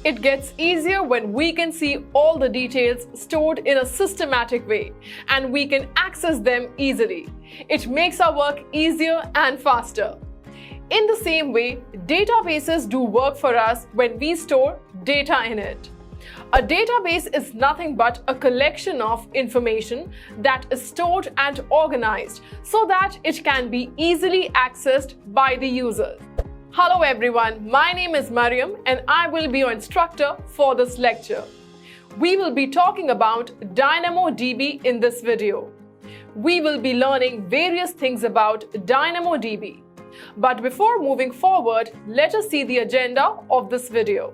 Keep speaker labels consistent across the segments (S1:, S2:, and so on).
S1: It gets easier when we can see all the details stored in a systematic way and we can access them easily. It makes our work easier and faster. In the same way, databases do work for us when we store data in it. A database is nothing but a collection of information that is stored and organized so that it can be easily accessed by the users. Hello everyone, my name is Mariam and I will be your instructor for this lecture. We will be talking about DynamoDB in this video. We will be learning various things about DynamoDB. But before moving forward, let us see the agenda of this video.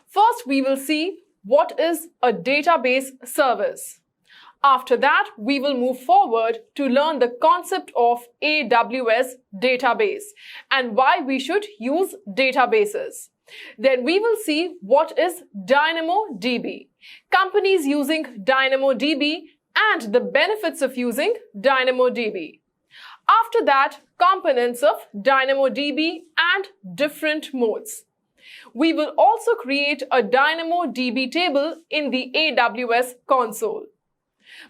S1: First, we will see what is a database service. After that, we will move forward to learn the concept of AWS database and why we should use databases. Then we will see what is DynamoDB, companies using DynamoDB and the benefits of using DynamoDB. After that, components of DynamoDB and different modes. We will also create a DynamoDB table in the AWS console.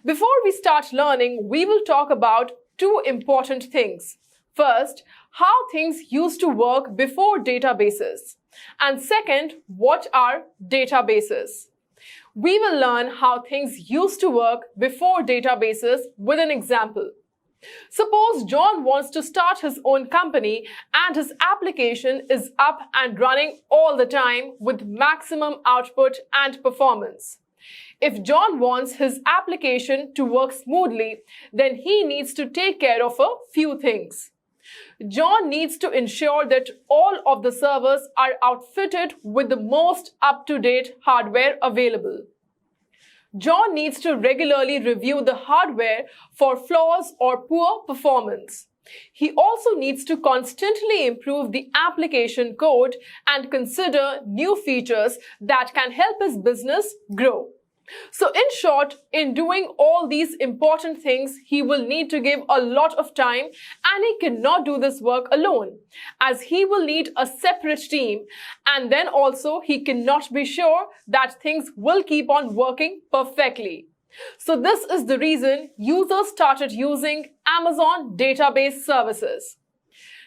S1: Before we start learning, we will talk about two important things. First, how things used to work before databases. And second, what are databases? We will learn how things used to work before databases with an example. Suppose John wants to start his own company and his application is up and running all the time with maximum output and performance. If John wants his application to work smoothly, then he needs to take care of a few things. John needs to ensure that all of the servers are outfitted with the most up-to-date hardware available. John needs to regularly review the hardware for flaws or poor performance. He also needs to constantly improve the application code and consider new features that can help his business grow. So in short, in doing all these important things, he will need to give a lot of time and he cannot do this work alone, as he will need a separate team, and then also he cannot be sure that things will keep on working perfectly. So this is the reason users started using Amazon database services.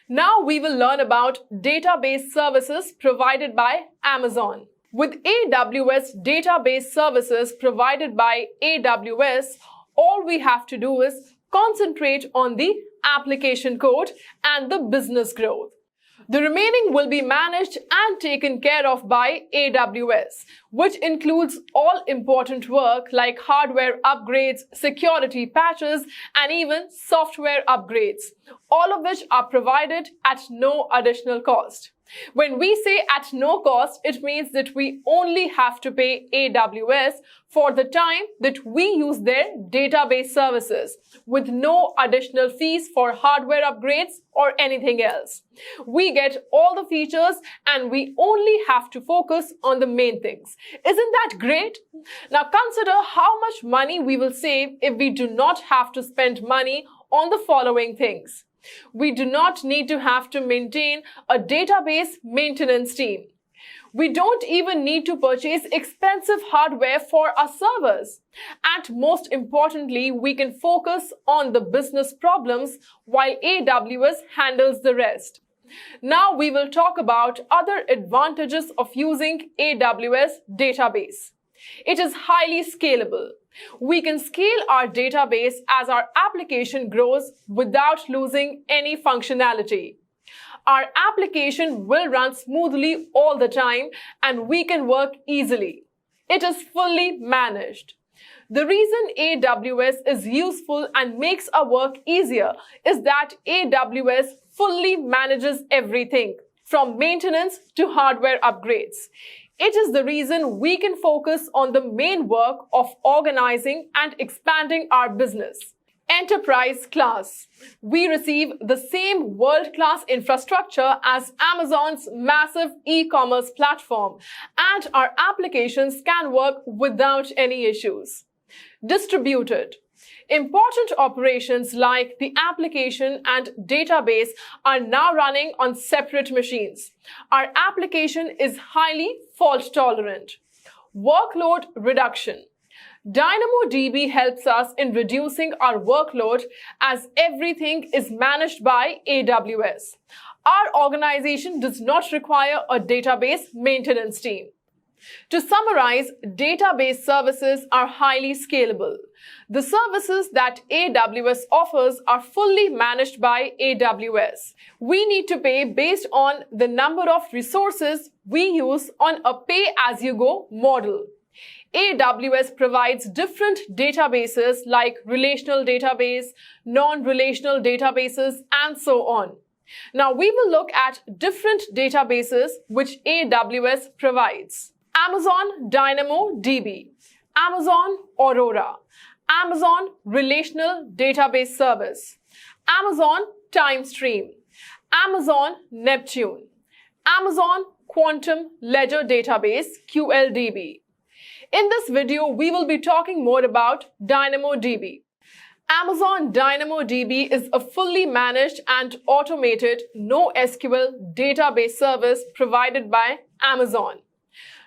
S1: Now we will learn about database services provided by Amazon. With AWS database services provided by AWS, all we have to do is concentrate on the application code and the business growth. The remaining will be managed and taken care of by AWS, which includes all important work like hardware upgrades, security patches, and even software upgrades, all of which are provided at no additional cost. When we say at no cost, it means that we only have to pay AWS for the time that we use their database services, with no additional fees for hardware upgrades or anything else. We get all the features and we only have to focus on the main things. Isn't that great? Now consider how much money we will save if we do not have to spend money on the following things. We do not need to have to maintain a database maintenance team. We don't even need to purchase expensive hardware for our servers. And most importantly, we can focus on the business problems while AWS handles the rest. Now we will talk about other advantages of using AWS database. It is highly scalable. We can scale our database as our application grows without losing any functionality. Our application will run smoothly all the time and we can work easily. It is fully managed. The reason AWS is useful and makes our work easier is that AWS fully manages everything, from maintenance to hardware upgrades. It is the reason we can focus on the main work of organizing and expanding our business. Enterprise class. We receive the same world-class infrastructure as Amazon's massive e-commerce platform, and our applications can work without any issues. Distributed. Important operations like the application and database are now running on separate machines. Our application is highly fault tolerant. Workload reduction. DynamoDB helps us in reducing our workload as everything is managed by AWS. Our organization does not require a database maintenance team. To summarize, database services are highly scalable. The services that AWS offers are fully managed by AWS. We need to pay based on the number of resources we use on a pay-as-you-go model. AWS provides different databases like relational database, non-relational databases, and so on. Now we will look at different databases which AWS provides. Amazon DynamoDB, Amazon Aurora, Amazon Relational Database Service, Amazon TimeStream, Amazon Neptune, Amazon Quantum Ledger Database QLDB. In this video, we will be talking more about DynamoDB. Amazon DynamoDB is a fully managed and automated NoSQL database service provided by Amazon.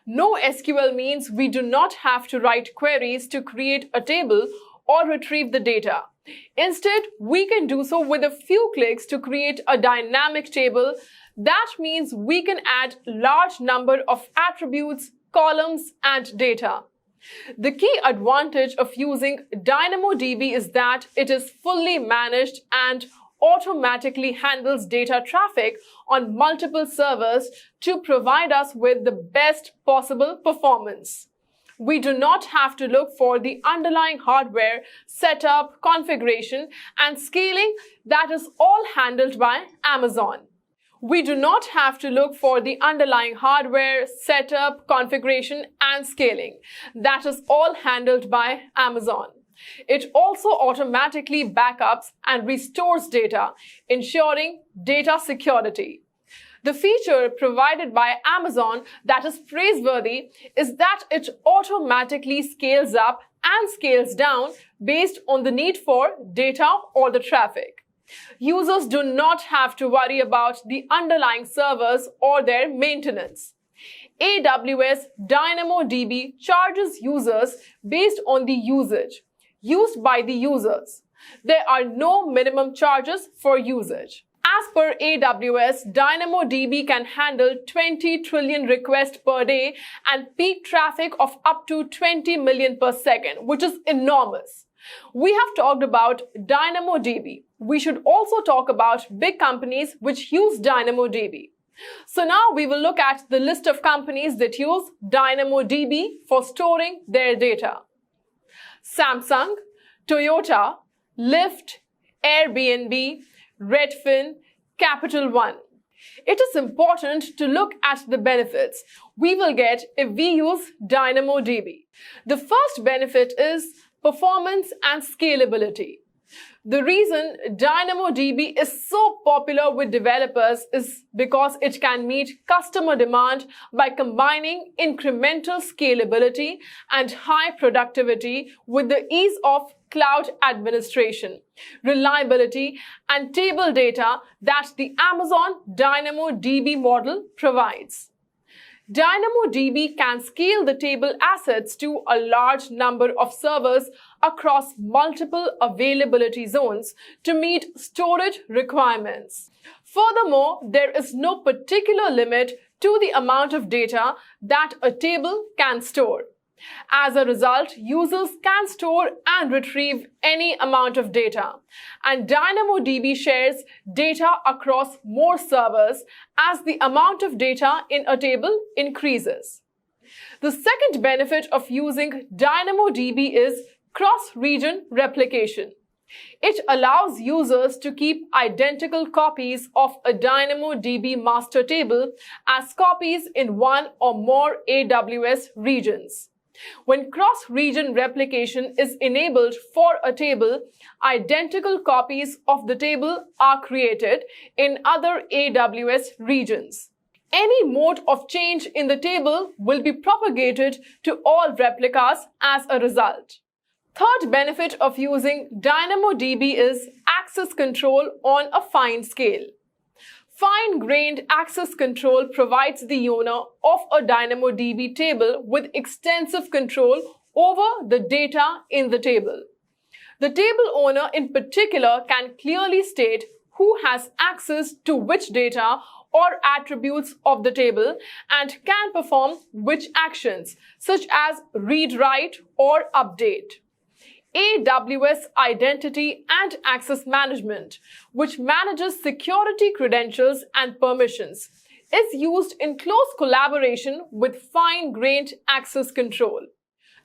S1: NoSQL means we do not have to write queries to create a table or retrieve the data. Instead, we can do so with a few clicks to create a dynamic table. That means we can add large number of attributes, columns, and data. The key advantage of using DynamoDB is that it is fully managed and automatically handles data traffic on multiple servers to provide us with the best possible performance. We do not have to look for the underlying hardware, setup, configuration, and scaling. That is all handled by Amazon. We do not have to look for the underlying hardware, setup, configuration, and scaling. That is all handled by Amazon. It also automatically backups and restores data, ensuring data security. The feature provided by Amazon that is praiseworthy is that it automatically scales up and scales down based on the need for data or the traffic. Users do not have to worry about the underlying servers or their maintenance. AWS DynamoDB charges users based on the usage used by the users. There are no minimum charges for usage. As per AWS, DynamoDB can handle 20 trillion requests per day and peak traffic of up to 20 million per second, which is enormous. We have talked about DynamoDB. We should also talk about big companies which use DynamoDB. So now we will look at the list of companies that use DynamoDB for storing their data. Samsung, Toyota, Lyft, Airbnb, Redfin, Capital One. It is important to look at the benefits we will get if we use DynamoDB. The first benefit is performance and scalability. The reason DynamoDB is so popular with developers is because it can meet customer demand by combining incremental scalability and high productivity with the ease of cloud administration, reliability, and table data that the Amazon DynamoDB model provides. DynamoDB can scale the table assets to a large number of servers across multiple availability zones to meet storage requirements. Furthermore, there is no particular limit to the amount of data that a table can store. As a result, users can store and retrieve any amount of data, and DynamoDB shares data across more servers as the amount of data in a table increases. The second benefit of using DynamoDB is cross-region replication. It allows users to keep identical copies of a DynamoDB master table as copies in one or more AWS regions. When cross-region replication is enabled for a table, identical copies of the table are created in other AWS regions. Any mode of change in the table will be propagated to all replicas as a result. Third benefit of using DynamoDB is access control on a fine scale. Fine-grained access control provides the owner of a DynamoDB table with extensive control over the data in the table. The table owner in particular can clearly state who has access to which data or attributes of the table and can perform which actions, such as read, write, or update. AWS Identity and Access Management, which manages security credentials and permissions, is used in close collaboration with fine-grained access control.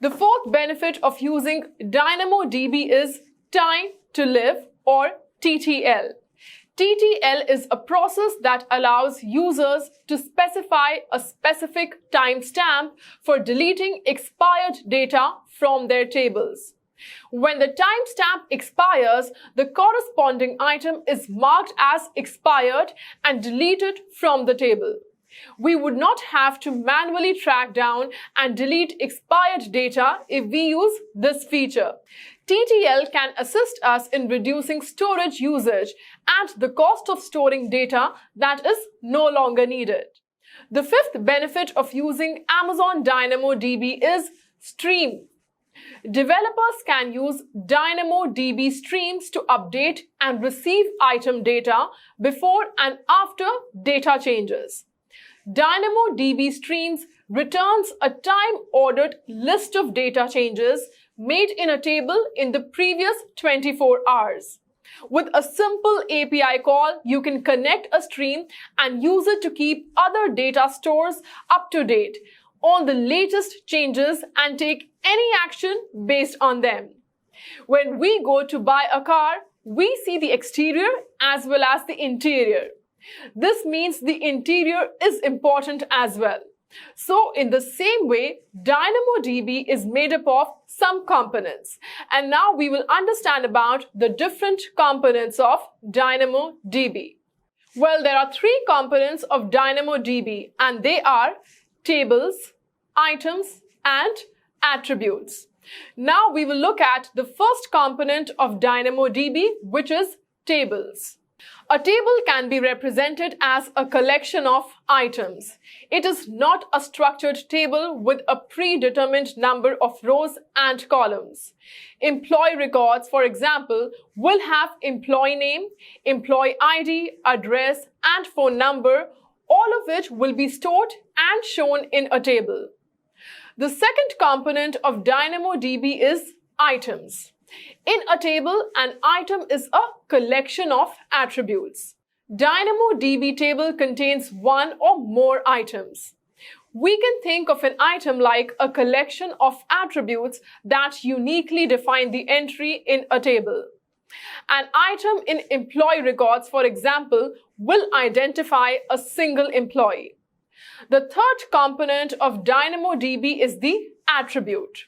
S1: The fourth benefit of using DynamoDB is time to live, or TTL. TTL is a process that allows users to specify a specific timestamp for deleting expired data from their tables. When the timestamp expires, the corresponding item is marked as expired and deleted from the table. We would not have to manually track down and delete expired data if we use this feature. TTL can assist us in reducing storage usage and the cost of storing data that is no longer needed. The fifth benefit of using Amazon DynamoDB is stream. Developers can use DynamoDB streams to update and receive item data before and after data changes. DynamoDB streams returns a time-ordered list of data changes made in a table in the previous 24 hours. With a simple API call, you can connect a stream and use it to keep other data stores up to date on the latest changes and take any action based on them. When we go to buy a car, we see the exterior as well as the interior. This means the interior is important as well. So in the same way, DynamoDB is made up of some components. And now we will understand about the different components of DynamoDB. Well, there are three components of DynamoDB, and they are tables, items, and attributes. Now we will look at the first component of DynamoDB, which is tables. A table can be represented as a collection of items. It is not a structured table with a predetermined number of rows and columns. Employee records, for example, will have employee name, employee ID, address, and phone number, all of which will be stored and shown in a table. The second component of DynamoDB is items. In a table, an item is a collection of attributes. DynamoDB table contains one or more items. We can think of an item like a collection of attributes that uniquely define the entry in a table. An item in employee records, for example, will identify a single employee. The third component of DynamoDB is the attribute.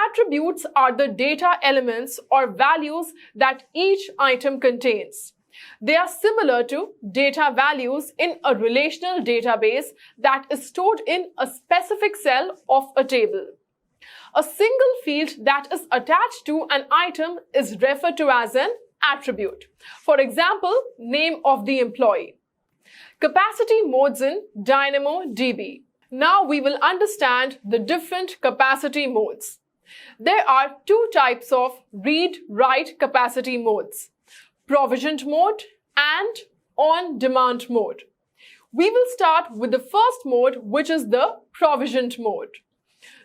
S1: Attributes are the data elements or values that each item contains. They are similar to data values in a relational database that is stored in a specific cell of a table. A single field that is attached to an item is referred to as an attribute. For example, name of the employee. Capacity modes in DynamoDB. Now we will understand the different capacity modes. There are two types of read-write capacity modes: provisioned mode and on-demand mode. We will start with the first mode, which is the provisioned mode.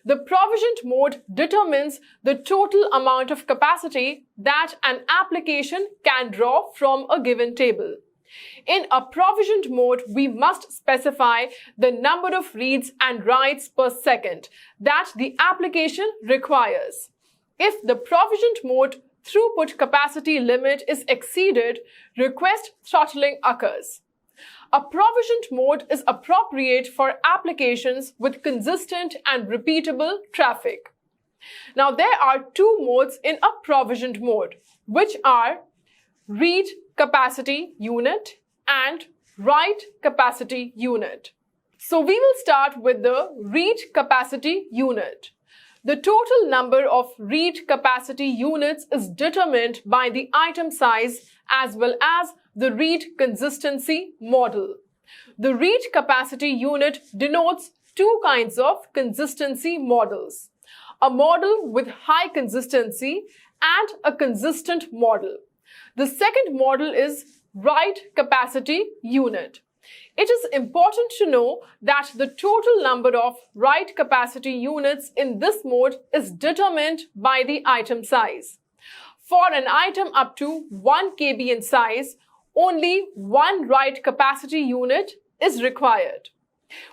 S1: The provisioned mode determines the total amount of capacity that an application can draw from a given table. In a provisioned mode, we must specify the number of reads and writes per second that the application requires. If the provisioned mode throughput capacity limit is exceeded, request throttling occurs. A provisioned mode is appropriate for applications with consistent and repeatable traffic. Now, there are two modes in a provisioned mode, which are read capacity unit and write capacity unit. So we will start with the read capacity unit. The total number of read capacity units is determined by the item size as well as the read consistency model. The read capacity unit denotes two kinds of consistency models: a model with high consistency and a consistent model. The second model is write capacity unit. It is important to know that the total number of write capacity units in this mode is determined by the item size. For an item up to 1 KB in size, only one write capacity unit is required.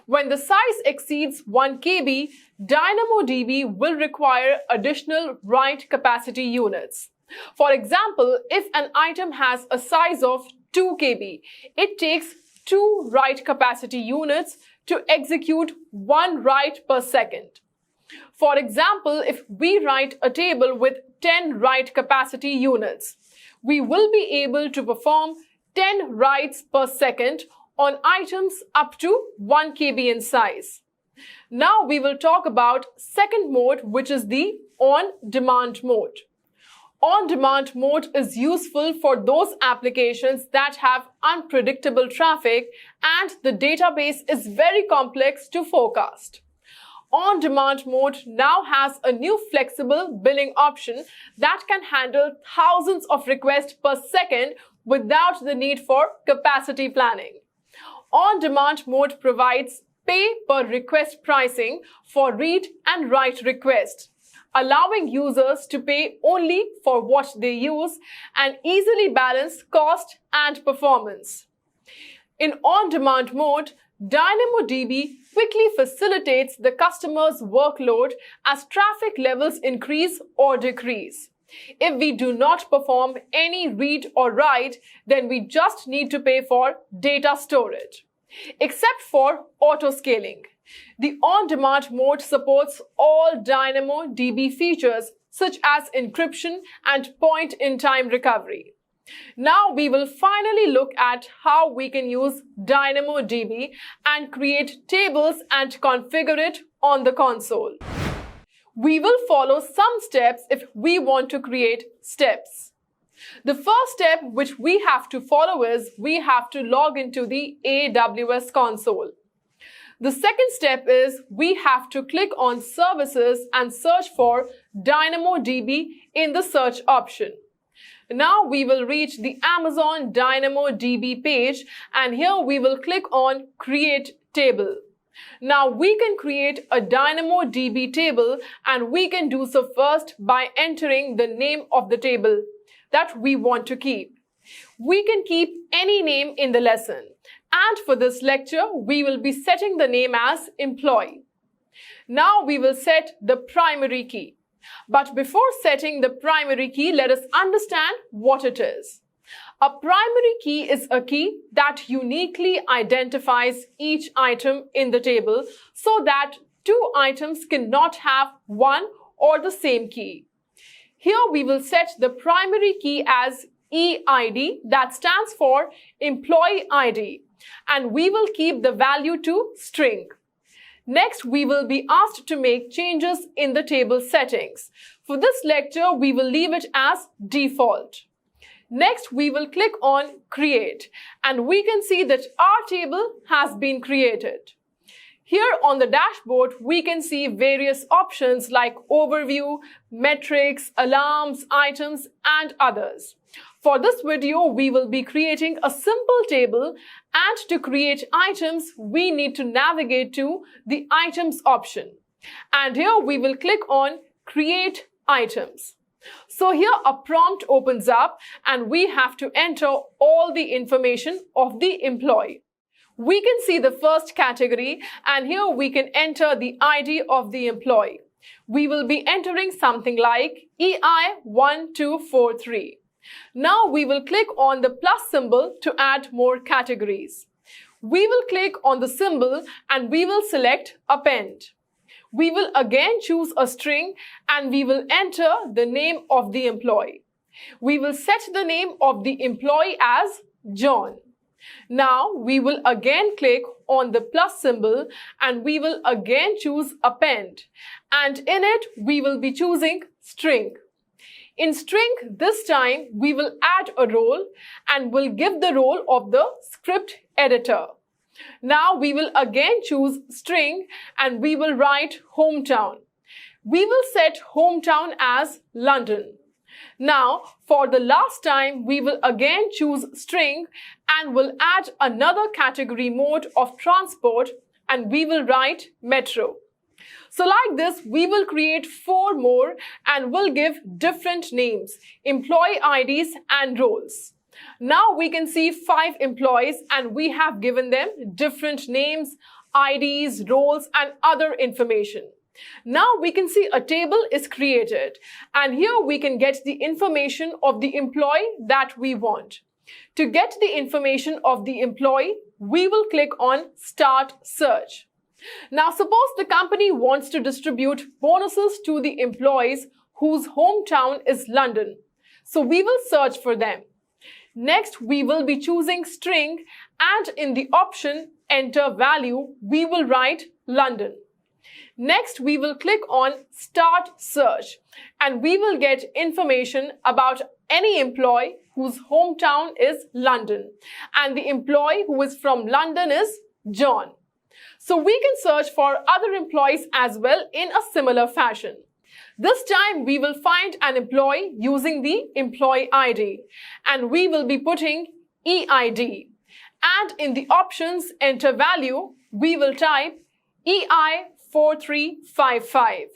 S1: When the size exceeds 1 KB, DynamoDB will require additional write capacity units. For example, if an item has a size of 2 KB, it takes 2 write capacity units to execute 1 write per second. For example, if we write a table with 10 write capacity units, we will be able to perform 10 writes per second on items up to 1 KB in size. Now we will talk about second mode, which is the on-demand mode. On-demand mode is useful for those applications that have unpredictable traffic and the database is very complex to forecast. On-demand mode now has a new flexible billing option that can handle thousands of requests per second without the need for capacity planning. On-demand mode provides pay-per-request pricing for read and write requests, allowing users to pay only for what they use and easily balance cost and performance. In on-demand mode, DynamoDB quickly facilitates the customer's workload as traffic levels increase or decrease. If we do not perform any read or write, then we just need to pay for data storage. Except for auto-scaling. The on-demand mode supports all DynamoDB features such as encryption and point-in-time recovery. Now we will finally look at how we can use DynamoDB and create tables and configure it on the console. We will follow some steps if we want to create steps. The first step which we have to follow is we have to log into the AWS console. The second step is we have to click on services and search for DynamoDB in the search option. Now we will reach the Amazon DynamoDB page and here we will click on create table. Now we can create a DynamoDB table and we can do so first by entering the name of the table that we want to keep. We can keep any name in the lesson. And for this lecture, we will be setting the name as employee. Now we will set the primary key. But before setting the primary key, let us understand what it is. A primary key is a key that uniquely identifies each item in the table so that two items cannot have one or the same key. Here we will set the primary key as EID, that stands for Employee ID, and we will keep the value to string. Next, we will be asked to make changes in the table settings. For this lecture, we will leave it as default. Next, we will click on Create, and we can see that our table has been created. Here on the dashboard, we can see various options like Overview, Metrics, Alarms, Items, and others. For this video, we will be creating a simple table, and to create items, we need to navigate to the Items option. And here we will click on Create Items. So here a prompt opens up and we have to enter all the information of the employee. We can see the first category and here we can enter the ID of the employee. We will be entering something like EI1243. Now we will click on the plus symbol to add more categories. We will click on the symbol and we will select Append. We will again choose a string and we will enter the name of the employee. We will set the name of the employee as John. Now we will again click on the plus symbol and we will again choose append. And in it, we will be choosing string. In string, this time, we will add a role and will give the role of the script editor. Now we will again choose string and we will write hometown. We will set hometown as London. Now, for the last time, we will again choose string and will add another category mode of transport and we will write metro. So like this, we will create 4 more and will give different names, employee IDs and roles. Now we can see 5 employees and we have given them different names, IDs, roles and other information. Now we can see a table is created and here we can get the information of the employee that we want. To get the information of the employee, we will click on Start Search. Now suppose the company wants to distribute bonuses to the employees whose hometown is London. So we will search for them. Next, we will be choosing string and in the option Enter Value, we will write London. Next, we will click on Start Search and we will get information about any employee whose hometown is London. And the employee who is from London is John. So we can search for other employees as well in a similar fashion. This time, we will find an employee using the employee ID and we will be putting EID. And in the options Enter Value, we will type EI4355.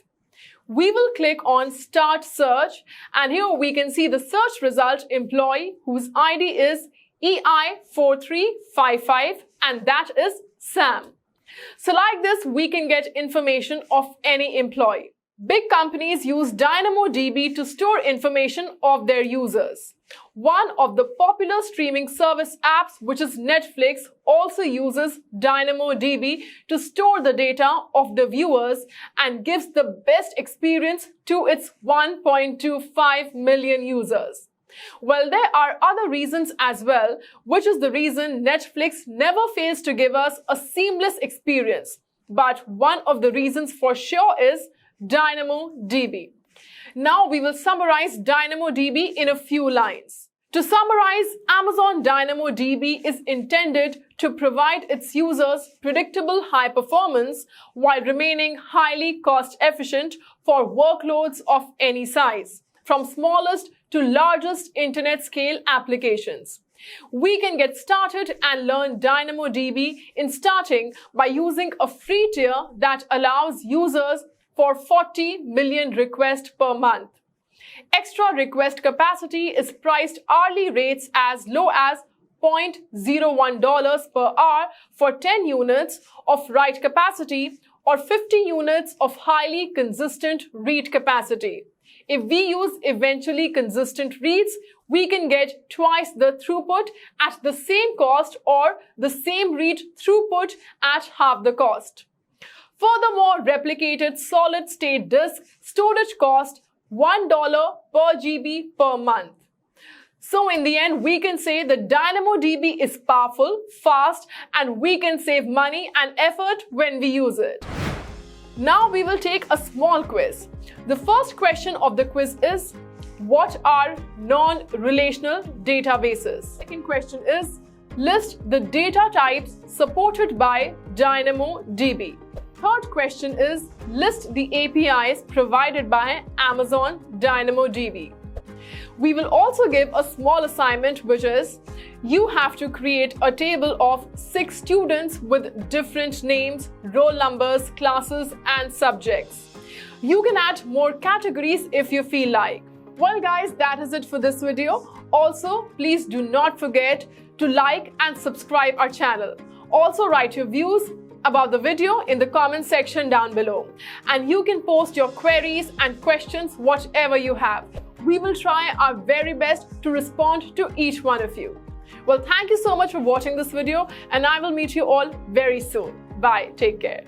S1: We will click on Start Search and here we can see the search result employee whose ID is EI4355 and that is Sam. So like this, we can get information of any employee. Big companies use DynamoDB to store information of their users. One of the popular streaming service apps, which is Netflix, also uses DynamoDB to store the data of the viewers and gives the best experience to its 1.25 million users. Well, there are other reasons as well, which is the reason Netflix never fails to give us a seamless experience. But one of the reasons for sure is DynamoDB. Now we will summarize DynamoDB in a few lines. To summarize, Amazon DynamoDB is intended to provide its users predictable high performance while remaining highly cost efficient for workloads of any size, from smallest to largest internet scale applications. We can get started and learn DynamoDB in starting by using a free tier that allows users for 40 million requests per month. Extra request capacity is priced hourly rates as low as $0.01 per hour for 10 units of write capacity or 50 units of highly consistent read capacity. If we use eventually consistent reads, we can get twice the throughput at the same cost or the same read throughput at half the cost. Furthermore, replicated solid-state disk storage costs $1 per GB per month. So in the end, we can say that DynamoDB is powerful, fast, and we can save money and effort when we use it. Now we will take a small quiz. The first question of the quiz is, what are non-relational databases? Second question is, list the data types supported by DynamoDB. Third question is, list the APIs provided by Amazon DynamoDB. We will also give a small assignment, which is, you have to create a table of 6 students with different names, roll numbers, classes, and subjects. You can add more categories if you feel like. Well guys, that is it for this video. Also, please do not forget to like and subscribe our channel. Also, write your views about the video in the comment section down below. And you can post your queries and questions, whatever you have. We will try our very best to respond to each one of you. Well, thank you so much for watching this video, and I will meet you all very soon. Bye. Take care.